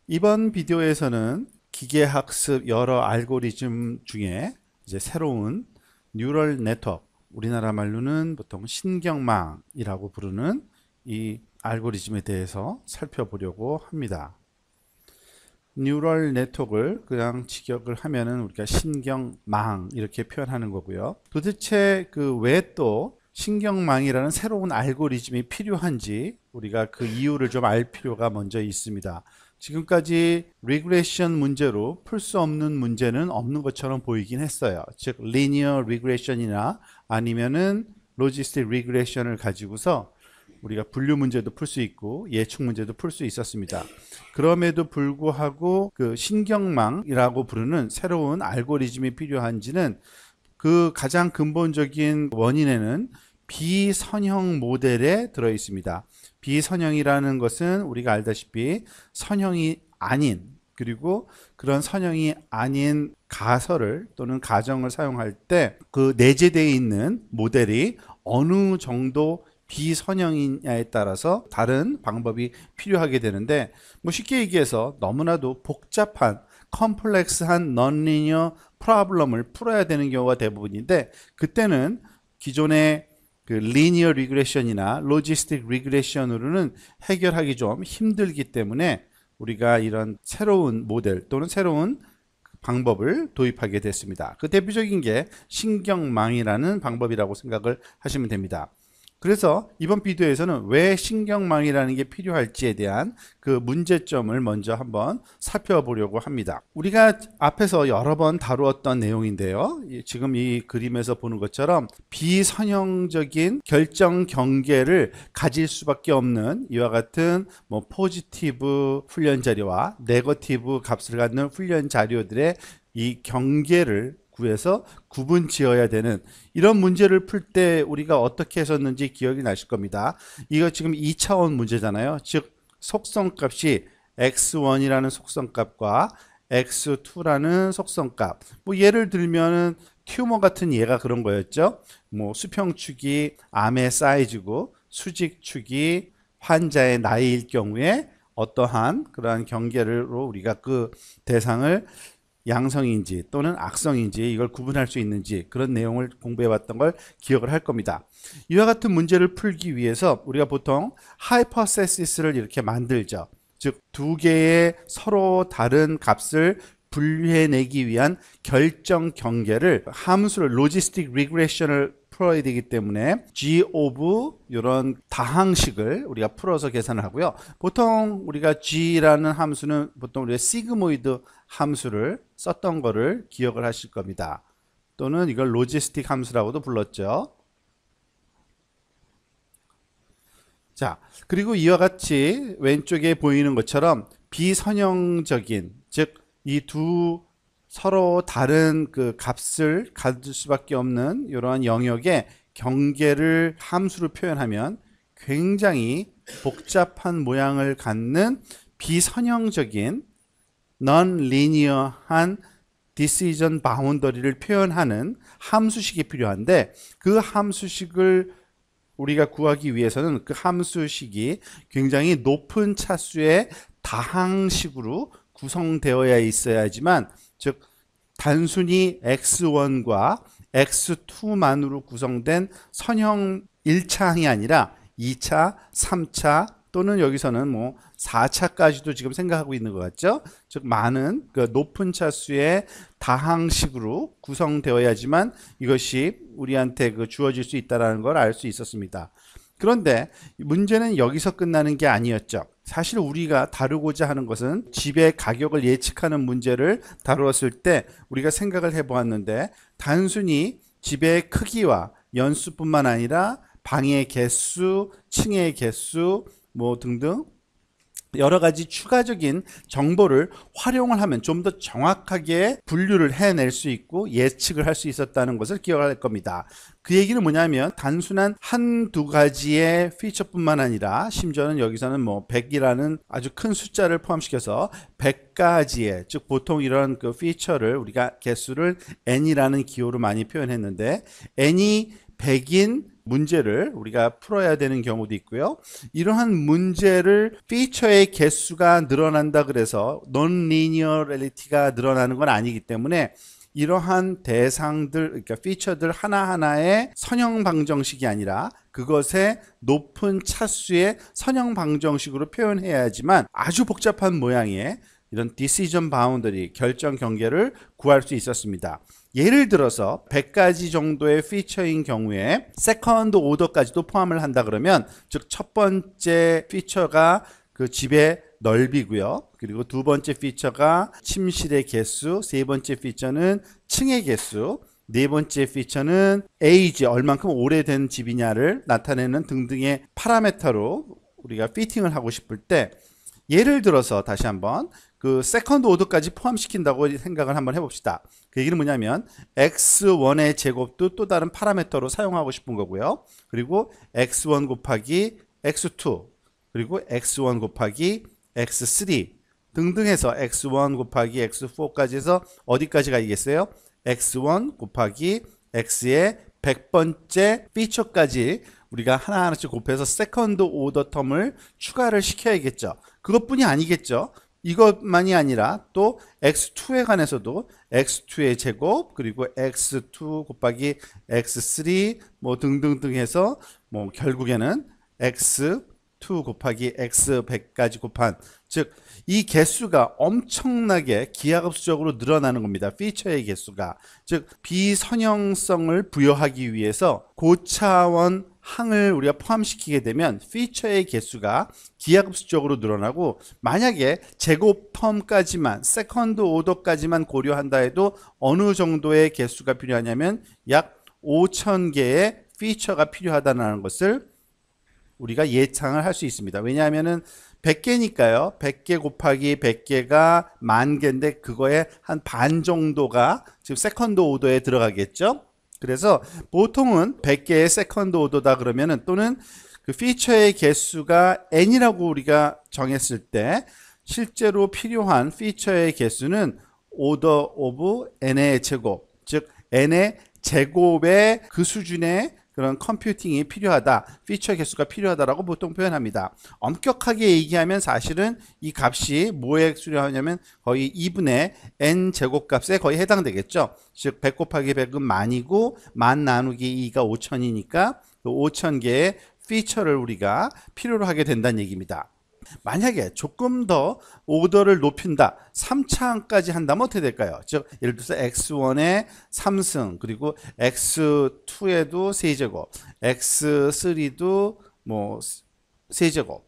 이번 비디오에서는 기계학습 여러 알고리즘 중에 이제 새로운 뉴럴 네트워크, 우리나라 말로는 보통 신경망이라고 부르는 이 알고리즘에 대해서 살펴보려고 합니다. 뉴럴 네트워크를 그냥 직역을 하면은 우리가 신경망 이렇게 표현하는 거고요. 도대체 그 왜 또 신경망이라는 새로운 알고리즘이 필요한지 우리가 그 이유를 좀 알 필요가 먼저 있습니다. 지금까지 리그레션 문제로 풀 수 없는 문제는 없는 것처럼 보이긴 했어요. 즉 리니어 리그레션이나 아니면은 로지스틱 리그레션을 가지고서 우리가 분류 문제도 풀 수 있고 예측 문제도 풀 수 있었습니다. 그럼에도 불구하고 그 신경망이라고 부르는 새로운 알고리즘이 필요한지는 그 가장 근본적인 원인에는 비선형 모델에 들어 있습니다. 비선형이라는 것은 우리가 알다시피 선형이 아닌, 그리고 그런 선형이 아닌 가설을 또는 가정을 사용할 때 그 내재되어 있는 모델이 어느 정도 비선형이냐에 따라서 다른 방법이 필요하게 되는데, 뭐 쉽게 얘기해서 너무나도 복잡한 컴플렉스한 non-linear 프로블럼을 풀어야 되는 경우가 대부분인데, 그때는 기존의 그 리니어 리그레션이나 로지스틱 리그레션으로는 해결하기 좀 힘들기 때문에 우리가 이런 새로운 모델 또는 새로운 방법을 도입하게 됐습니다. 그 대표적인 게 신경망이라는 방법이라고 생각을 하시면 됩니다. 그래서 이번 비디오에서는 왜 신경망이라는 게 필요할지에 대한 그 문제점을 먼저 한번 살펴보려고 합니다. 우리가 앞에서 여러 번 다루었던 내용인데요. 지금 이 그림에서 보는 것처럼 비선형적인 결정 경계를 가질 수밖에 없는 이와 같은 뭐 포지티브 훈련 자료와 네거티브 값을 갖는 훈련 자료들의 이 경계를 구해서 구분 지어야 되는 이런 문제를 풀 때 우리가 어떻게 했었는지 기억이 나실 겁니다. 이거 지금 2차원 문제잖아요. 즉 속성값이 x1이라는 속성값과 x2라는 속성값. 뭐 예를 들면은 튜머 같은 예가 그런 거였죠. 뭐 수평축이 암의 사이즈고 수직축이 환자의 나이일 경우에 어떠한 그러한 경계로 우리가 그 대상을 양성인지 또는 악성인지 이걸 구분할 수 있는지 그런 내용을 공부해 봤던 걸 기억을 할 겁니다. 이와 같은 문제를 풀기 위해서 우리가 보통 하이퍼세시스를 이렇게 만들죠. 즉 두 개의 서로 다른 값을 분류해내기 위한 결정 경계를 함수를 로지스틱 리그레션을 풀어야 되기 때문에 G 오브 이런 다항식을 우리가 풀어서 계산을 하고요. 보통 우리가 G라는 함수는 보통 우리가 시그모이드 함수를 썼던 거를 기억을 하실 겁니다. 또는 이걸 로지스틱 함수라고도 불렀죠. 자, 그리고 이와 같이 왼쪽에 보이는 것처럼 비선형적인, 즉 이 두 서로 다른 그 값을 가질 수밖에 없는 이러한 영역의 경계를 함수로 표현하면 굉장히 복잡한 모양을 갖는 비선형적인 non-linear한 decision boundary를 표현하는 함수식이 필요한데, 그 함수식을 우리가 구하기 위해서는 그 함수식이 굉장히 높은 차수의 다항식으로 구성되어야 있어야지만, 즉 단순히 x1과 x2만으로 구성된 선형 1차항이 아니라 2차, 3차 또는 여기서는 뭐 4차까지도 지금 생각하고 있는 것 같죠? 즉 많은 그 높은 차수의 다항식으로 구성되어야지만 이것이 우리한테 그 주어질 수 있다는 걸 알 수 있었습니다. 그런데 문제는 여기서 끝나는 게 아니었죠. 사실 우리가 다루고자 하는 것은 집의 가격을 예측하는 문제를 다루었을 때 우리가 생각을 해보았는데, 단순히 집의 크기와 연수뿐만 아니라 방의 개수, 층의 개수 뭐 등등 여러 가지 추가적인 정보를 활용을 하면 좀 더 정확하게 분류를 해낼 수 있고 예측을 할 수 있었다는 것을 기억할 겁니다. 그 얘기는 뭐냐면 단순한 한두 가지의 피처뿐만 아니라 심지어는 여기서는 뭐 100이라는 아주 큰 숫자를 포함시켜서 100가지의, 즉 보통 이런 그 피처를 우리가 개수를 n이라는 기호로 많이 표현했는데 n이 100인 문제를 우리가 풀어야 되는 경우도 있고요. 이러한 문제를 피처의 개수가 늘어난다 그래서 non-linearity가 늘어나는 건 아니기 때문에 이러한 대상들, 그러니까 피처들 하나하나의 선형 방정식이 아니라 그것의 높은 차수의 선형 방정식으로 표현해야지만 아주 복잡한 모양의 이런 decision boundary, 결정 경계를 구할 수 있었습니다. 예를 들어서 100가지 정도의 피처인 경우에 세컨드 오더까지도 포함을 한다 그러면, 즉 첫 번째 피처가 그 집의 넓이고요. 그리고 두 번째 피처가 침실의 개수, 세 번째 피처는 층의 개수, 네 번째 피처는 age, 얼만큼 오래된 집이냐를 나타내는 등등의 파라메터로 우리가 피팅을 하고 싶을 때, 예를 들어서 다시 한번 그 세컨드 오더까지 포함시킨다고 생각을 한번 해봅시다. 그 얘기는 뭐냐면 x1의 제곱도 또 다른 파라메터로 사용하고 싶은 거고요. 그리고 x1 곱하기 x2, 그리고 x1 곱하기 x3 등등 해서 x1 곱하기 x4까지 해서 어디까지 가겠어요? x1 곱하기 x의 100번째 피처까지 우리가 하나하나씩 곱해서 세컨드 오더 텀을 추가를 시켜야겠죠. 그것뿐이 아니겠죠. 이것만이 아니라 또 x2에 관해서도 x2의 제곱, 그리고 x2 곱하기 x3 뭐 등등등 해서 뭐 결국에는 x2 곱하기 x100까지 곱한, 즉 이 개수가 엄청나게 기하급수적으로 늘어나는 겁니다. 피처의 개수가. 즉 비선형성을 부여하기 위해서 고차원 항을 우리가 포함시키게 되면 피처의 개수가 기하급수적으로 늘어나고, 만약에 제곱 텀까지만, 세컨드 오더까지만 고려한다 해도 어느 정도의 개수가 필요하냐면 약 5,000개의 피처가 필요하다는 것을 우리가 예상을 할 수 있습니다. 왜냐하면은 100개니까요. 100개 곱하기 100개가 10,000개인데 그거의 한 반 정도가 지금 세컨드 오더에 들어가겠죠. 그래서 보통은 100개의 세컨드 오더다 그러면은, 또는 그 피처의 개수가 n이라고 우리가 정했을 때 실제로 필요한 피처의 개수는 오더 오브 n의 제곱, 즉 n의 제곱의 그 수준의 그런 컴퓨팅이 필요하다, 피처 개수가 필요하다라고 보통 표현합니다. 엄격하게 얘기하면 사실은 이 값이 뭐에 수렴하냐면 거의 2분의 n 제곱값에 거의 해당되겠죠. 즉 100 곱하기 100은 만이고 만 나누기 2가 5,000이니까 그 5,000개의 피처를 우리가 필요로 하게 된다는 얘기입니다. 만약에 조금 더 오더를 높인다, 3차항까지 한다면 어떻게 될까요? 즉 예를 들어서 x1의 3승, 그리고 x2에도 세제곱, x3도 뭐 세제곱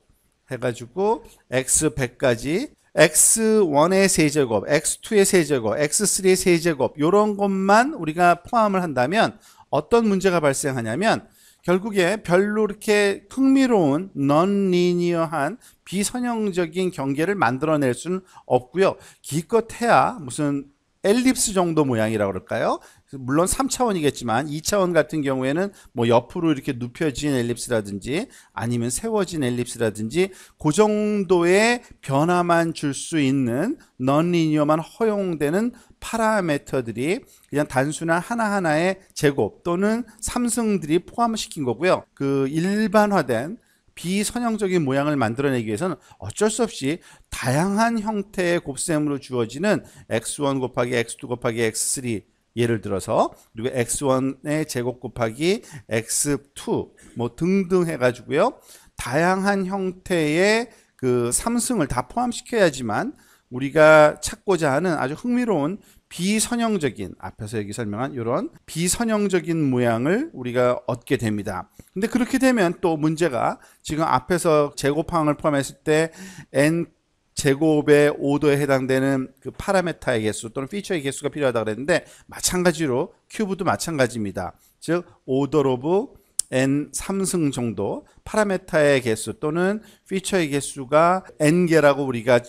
해가지고 x100까지 x1의 세제곱, x2의 세제곱, x3의 세제곱, 이런 것만 우리가 포함을 한다면 어떤 문제가 발생하냐면, 결국에 별로 이렇게 흥미로운 non-linear한 비선형적인 경계를 만들어낼 수는 없고요. 기껏해야 무슨 엘립스 정도 모양이라고 그럴까요? 물론 3차원이겠지만 2차원 같은 경우에는 뭐 옆으로 이렇게 눕혀진 엘립스라든지 아니면 세워진 엘립스라든지 그 정도의 변화만 줄 수 있는 non-linear만 허용되는 파라미터들이 그냥 단순한 하나하나의 제곱 또는 삼승들이 포함시킨 거고요. 그 일반화된 비선형적인 모양을 만들어내기 위해서는 어쩔 수 없이 다양한 형태의 곱셈으로 주어지는 x1 곱하기 x2 곱하기 x3, 예를 들어서, 그리고 x1의 제곱 곱하기 x2 뭐 등등 해가지고요, 다양한 형태의 그 삼승을 다 포함시켜야지만 우리가 찾고자 하는 아주 흥미로운 비선형적인, 앞에서 여기 설명한 이런 비선형적인 모양을 우리가 얻게 됩니다. 근데 그렇게 되면 또 문제가, 지금 앞에서 제곱항을 포함했을 때 n 제곱의 오더에 해당되는 그 파라메타의 개수 또는 피처의 개수가 필요하다 그랬는데, 마찬가지로 큐브도 마찬가지입니다. 즉 오더 오브 n 3승 정도 파라메타의 개수 또는 피처의 개수가 n개라고 우리가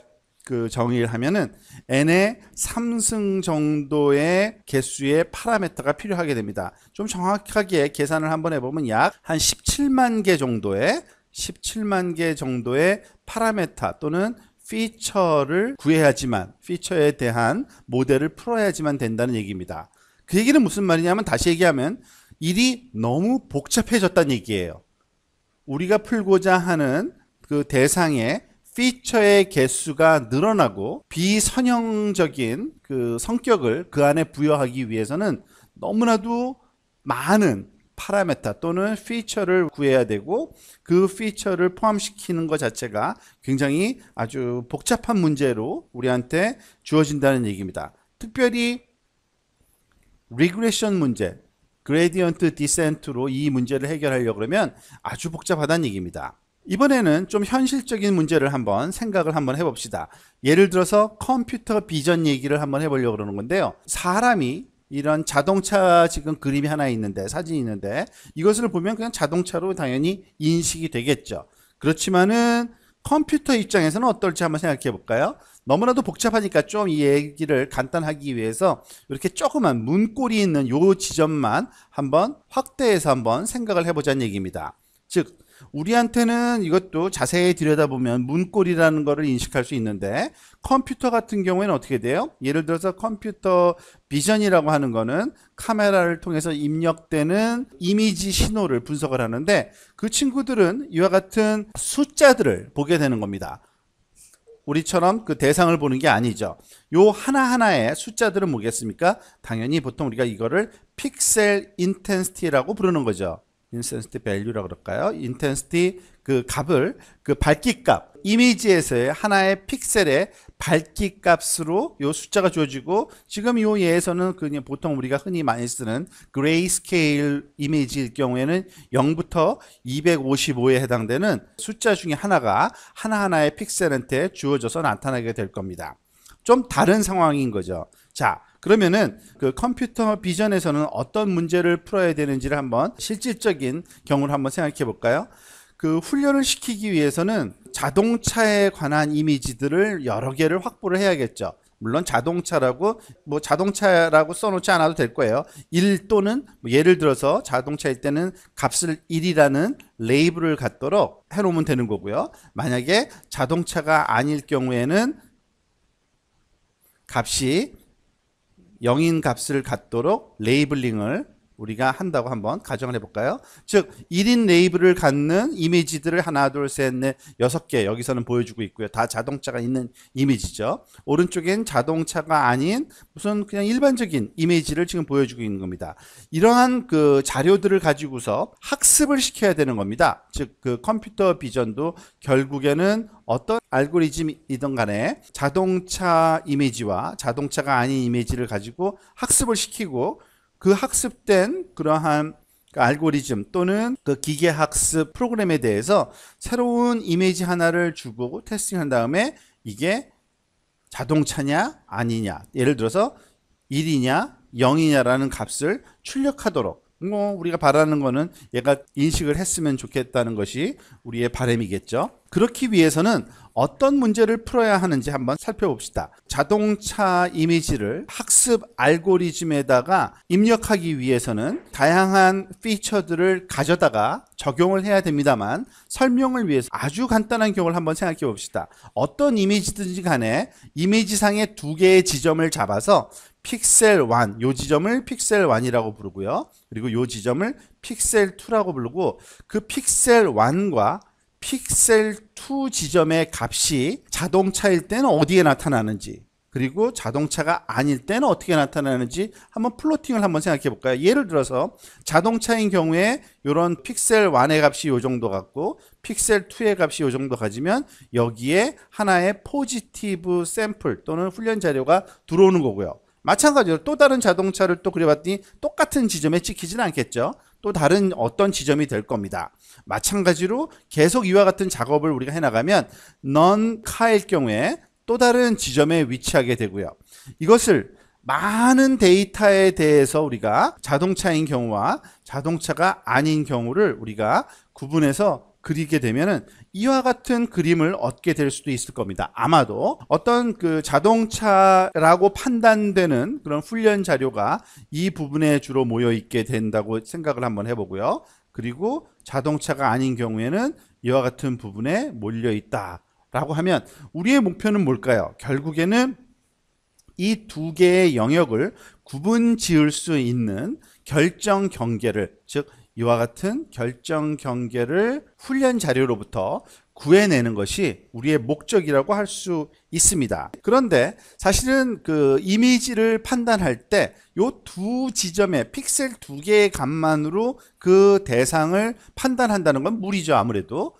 그 정의를 하면은 n의 3승 정도의 개수의 파라미터가 필요하게 됩니다. 좀 정확하게 계산을 한번 해보면 약 한 17만 개 정도의 파라미터 또는 피처를 구해야지만, 피처에 대한 모델을 풀어야지만 된다는 얘기입니다. 그 얘기는 무슨 말이냐면, 다시 얘기하면 일이 너무 복잡해졌다는 얘기예요. 우리가 풀고자 하는 그 대상의 피처의 개수가 늘어나고 비선형적인 그 성격을 그 안에 부여하기 위해서는 너무나도 많은 파라메타 또는 피처를 구해야 되고 그 피처를 포함시키는 것 자체가 굉장히 아주 복잡한 문제로 우리한테 주어진다는 얘기입니다. 특별히 리그레션 문제, 그레디언트 디센트로 이 문제를 해결하려고 그러면 아주 복잡하다는 얘기입니다. 이번에는 좀 현실적인 문제를 한번 생각을 한번 해봅시다. 예를 들어서 컴퓨터 비전 얘기를 한번 해보려고 그러는 건데요. 사람이 이런 자동차 지금 그림이 하나 있는데, 사진이 있는데, 이것을 보면 그냥 자동차로 당연히 인식이 되겠죠. 그렇지만은 컴퓨터 입장에서는 어떨지 한번 생각해 볼까요? 너무나도 복잡하니까 좀 이 얘기를 간단하기 위해서 이렇게 조그만 문고리 있는 요 지점만 한번 확대해서 한번 생각을 해보자는 얘기입니다. 즉, 우리한테는 이것도 자세히 들여다보면 문고리라는 것을 인식할 수 있는데 컴퓨터 같은 경우에는 어떻게 돼요? 예를 들어서 컴퓨터 비전이라고 하는 거는 카메라를 통해서 입력되는 이미지 신호를 분석을 하는데 그 친구들은 이와 같은 숫자들을 보게 되는 겁니다. 우리처럼 그 대상을 보는 게 아니죠. 요 하나하나의 숫자들은 뭐겠습니까? 당연히 보통 우리가 이거를 픽셀 인텐시티라고 부르는 거죠. 인텐시티 밸류라고 그럴까요? 인텐시티 그 값을 그 밝기 값 이미지에서의 하나의 픽셀의 밝기 값으로 요 숫자가 주어지고 지금 요 예에서는 그냥 보통 우리가 흔히 많이 쓰는 그레이 스케일 이미지일 경우에는 0부터 255에 해당되는 숫자 중에 하나가 하나하나의 픽셀한테 주어져서 나타나게 될 겁니다. 좀 다른 상황인 거죠. 자, 그러면은 그 컴퓨터 비전에서는 어떤 문제를 풀어야 되는지를 한번 실질적인 경우를 한번 생각해 볼까요? 그 훈련을 시키기 위해서는 자동차에 관한 이미지들을 여러 개를 확보를 해야겠죠. 물론 자동차라고 뭐 자동차라고 써놓지 않아도 될 거예요. 1 또는 뭐 예를 들어서 자동차일 때는 값을 1이라는 레이블을 갖도록 해놓으면 되는 거고요. 만약에 자동차가 아닐 경우에는 값이 0인 값을 갖도록 레이블링을 우리가 한다고 한번 가정을 해볼까요? 즉 1인 레이블을 갖는 이미지들을 하나 둘 셋 넷 6개 여기서는 보여주고 있고요. 다 자동차가 있는 이미지죠. 오른쪽엔 자동차가 아닌 무슨 그냥 일반적인 이미지를 지금 보여주고 있는 겁니다. 이러한 그 자료들을 가지고서 학습을 시켜야 되는 겁니다. 즉 그 컴퓨터 비전도 결국에는 어떤 알고리즘이든 간에 자동차 이미지와 자동차가 아닌 이미지를 가지고 학습을 시키고 그 학습된 그러한 알고리즘 또는 그 기계학습 프로그램에 대해서 새로운 이미지 하나를 주고 테스팅한 다음에 이게 자동차냐 아니냐 예를 들어서 1이냐 0이냐라는 값을 출력하도록 뭐 우리가 바라는 거는 얘가 인식을 했으면 좋겠다는 것이 우리의 바람이겠죠. 그렇기 위해서는 어떤 문제를 풀어야 하는지 한번 살펴봅시다. 자동차 이미지를 학습 알고리즘에다가 입력하기 위해서는 다양한 피처들을 가져다가 적용을 해야 됩니다만 설명을 위해서 아주 간단한 경우를 한번 생각해 봅시다. 어떤 이미지든지 간에 이미지상의 두 개의 지점을 잡아서 픽셀 1, 요 지점을 픽셀 1이라고 부르고요. 그리고 요 지점을 픽셀 2라고 부르고 그 픽셀 1과 픽셀 2 지점의 값이 자동차일 때는 어디에 나타나는지 그리고 자동차가 아닐 때는 어떻게 나타나는지 한번 플로팅을 한번 생각해 볼까요? 예를 들어서 자동차인 경우에 이런 픽셀 1의 값이 요 정도 같고 픽셀 2의 값이 요 정도 가지면 여기에 하나의 포지티브 샘플 또는 훈련 자료가 들어오는 거고요. 마찬가지로 또 다른 자동차를 또 그려봤더니 똑같은 지점에 찍히지는 않겠죠. 또 다른 어떤 지점이 될 겁니다. 마찬가지로 계속 이와 같은 작업을 우리가 해나가면 넌 카일 경우에 또 다른 지점에 위치하게 되고요. 이것을 많은 데이터에 대해서 우리가 자동차인 경우와 자동차가 아닌 경우를 우리가 구분해서 그리게 되면은 이와 같은 그림을 얻게 될 수도 있을 겁니다. 아마도 어떤 그 자동차라고 판단되는 그런 훈련 자료가 이 부분에 주로 모여 있게 된다고 생각을 한번 해보고요. 그리고 자동차가 아닌 경우에는 이와 같은 부분에 몰려 있다라고 하면 우리의 목표는 뭘까요? 결국에는 이 두 개의 영역을 구분 지을 수 있는 결정 경계를, 즉 이와 같은 결정 경계를 훈련 자료로부터 구해내는 것이 우리의 목적이라고 할 수 있습니다. 그런데 사실은 그 이미지를 판단할 때 이 두 지점의 픽셀 두 개의 값만으로 그 대상을 판단한다는 건 무리죠. 아무래도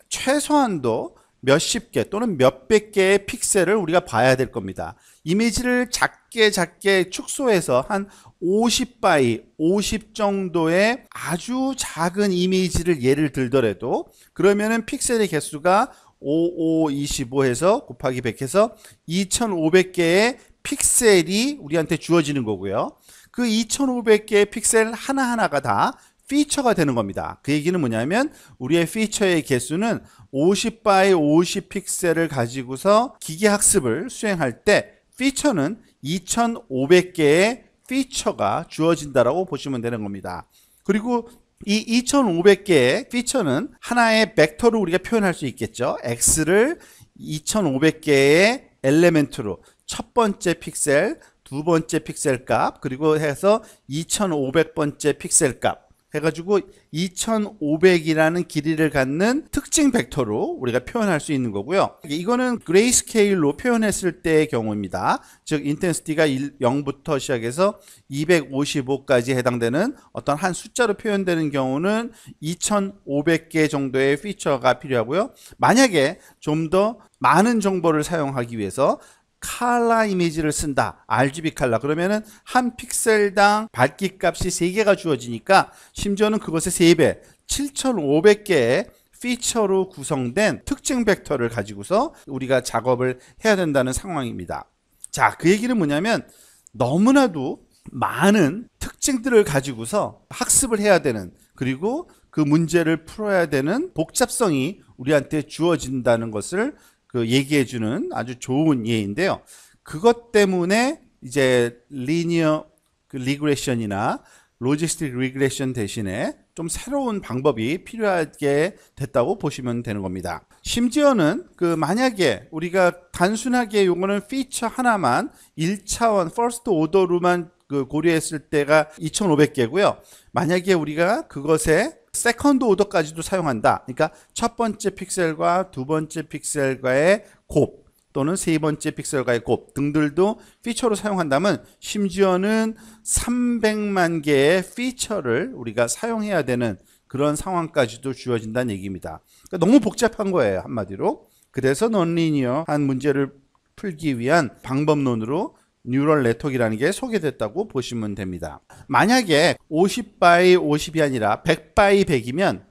최소한도 몇십 개 또는 몇백 개의 픽셀을 우리가 봐야 될 겁니다. 이미지를 작게 축소해서 한 50바이 50 정도의 아주 작은 이미지를 예를 들더라도 그러면은 픽셀의 개수가 5525 해서 곱하기 100 해서 2500개의 픽셀이 우리한테 주어지는 거고요. 그 2500개의 픽셀 하나하나가 다 피처가 되는 겁니다. 그 얘기는 뭐냐면 우리의 피처의 개수는 50바이 50 픽셀을 가지고서 기계학습을 수행할 때 피처는 2500개의 피처가 주어진다라고 보시면 되는 겁니다. 그리고 이 2500개의 피처는 하나의 벡터로 우리가 표현할 수 있겠죠. x를 2500개의 엘리멘트로 첫 번째 픽셀, 두 번째 픽셀 값, 그리고 해서 2500번째 픽셀 값 해가지고 2500이라는 길이를 갖는 특징 벡터로 우리가 표현할 수 있는 거고요. 이거는 그레이스케일로 표현했을 때의 경우입니다. 즉 인텐시티가 0부터 시작해서 255까지 해당되는 어떤 한 숫자로 표현되는 경우는 2500개 정도의 피처가 필요하고요. 만약에 좀 더 많은 정보를 사용하기 위해서 칼라 이미지를 쓴다. RGB 칼라. 그러면은 한 픽셀당 밝기 값이 3개가 주어지니까 심지어는 그것의 3배, 7500개의 피처로 구성된 특징 벡터를 가지고서 우리가 작업을 해야 된다는 상황입니다. 자, 그 얘기는 뭐냐면 너무나도 많은 특징들을 가지고서 학습을 해야 되는, 그리고 그 문제를 풀어야 되는 복잡성이 우리한테 주어진다는 것을 얘기해주는 아주 좋은 예인데요. 그것 때문에 이제 리니어 리그레션이나 로지스틱 리그레션 대신에 좀 새로운 방법이 필요하게 됐다고 보시면 되는 겁니다. 심지어는 만약에 우리가 단순하게 요거는 피처 하나만 1차원 퍼스트 오더로만 고려했을 때가 2500개고요. 만약에 우리가 그것에 세컨드 오더까지도 사용한다. 그러니까 첫 번째 픽셀과 두 번째 픽셀과의 곱 또는 세 번째 픽셀과의 곱 등들도 피처로 사용한다면 심지어는 300만 개의 피처를 우리가 사용해야 되는 그런 상황까지도 주어진다는 얘기입니다. 그러니까 너무 복잡한 거예요, 한마디로. 그래서 넌리니어한 문제를 풀기 위한 방법론으로 뉴럴 네트워크라는 게 소개됐다고 보시면 됩니다. 만약에 50바이 50이 아니라 100바이 100이면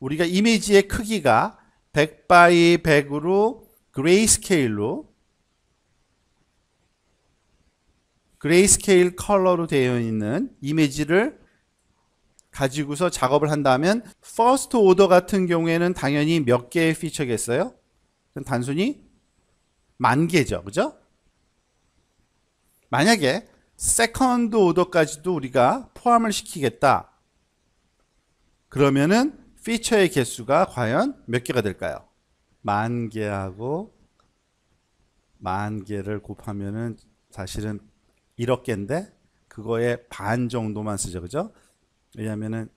우리가 이미지의 크기가 100바이 100으로 그레이스케일 컬러로 되어 있는 이미지를 가지고서 작업을 한다면 퍼스트 오더 같은 경우에는 당연히 몇 개의 피처겠어요? 단순히 10,000개죠. 그죠? 만약에 세컨드 오더까지도 우리가 포함을 시키겠다. 그러면은 피처의 개수가 과연 몇 개가 될까요? 10,000개하고 10,000개를 곱하면은 사실은 1억 개인데 그거의 반 정도만 쓰죠. 그죠? 왜냐면은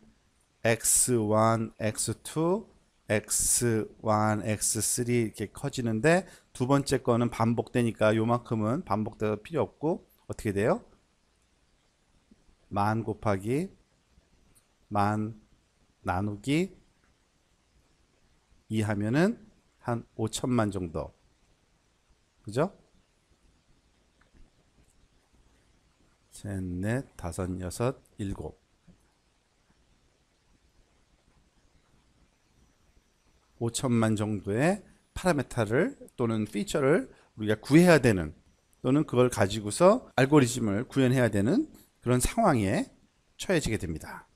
x1, x2, x1, x3 이렇게 커지는데 두 번째 거는 반복되니까 요만큼은 반복돼도 필요 없고 어떻게 돼요? 10,000 곱하기 10,000 나누기 2 하면은 한 5천만 정도. 그죠? 셋, 넷, 다섯, 여섯, 일곱. 5천만 정도의 파라메타를 또는 피처를 우리가 구해야 되는, 또는 그걸 가지고서 알고리즘을 구현해야 되는 그런 상황에 처해지게 됩니다.